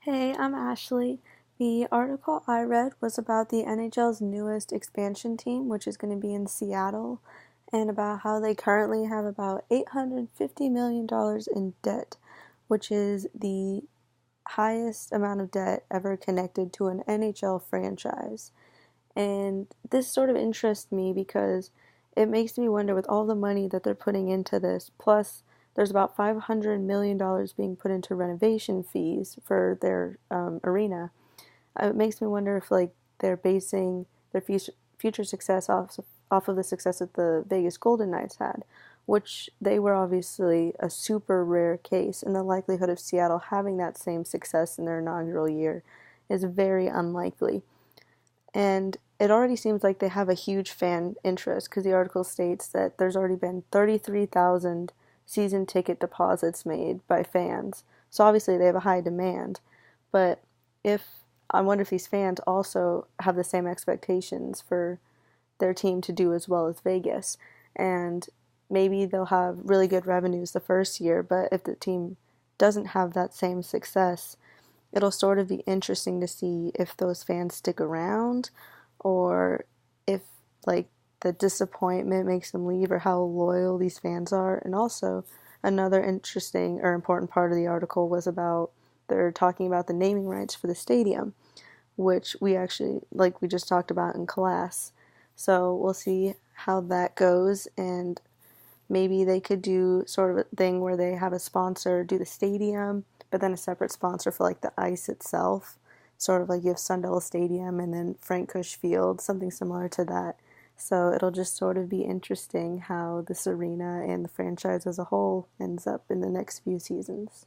Hey, I'm Ashley. The article I read was about the NHL's newest expansion team, which is going to be in Seattle, and about how they currently have about $850 million in debt, which is the highest amount of debt ever connected to an NHL franchise. And this sort of interests me because it makes me wonder with all the money that they're putting into this, plus there's about $500 million being put into renovation fees for their arena. It makes me wonder if they're basing their future success off of the success that the Vegas Golden Knights had, which they were obviously a super rare case, and the likelihood of Seattle having that same success in their inaugural year is very unlikely. And it already seems like they have a huge fan interest because the article states that there's already been 33,000 season ticket deposits made by fans. So obviously they have a high demand. But if I wonder if these fans also have the same expectations for their team to do as well as Vegas. And maybe they'll have really good revenues the first year, but if the team doesn't have that same success, it'll sort of be interesting to see if those fans stick around or if like the disappointment makes them leave or how loyal these fans are. And also another interesting or important part of the article was about they're talking about the naming rights for the stadium, which we actually like we just talked about in class. So we'll see how that goes, and maybe they could do sort of a thing where they have a sponsor do the stadium, but then a separate sponsor for like the ice itself. Sort of like you have Sundell Stadium and then Frank Cush Field, something similar to that. So it'll just sort of be interesting how this arena and the franchise as a whole ends up in the next few seasons.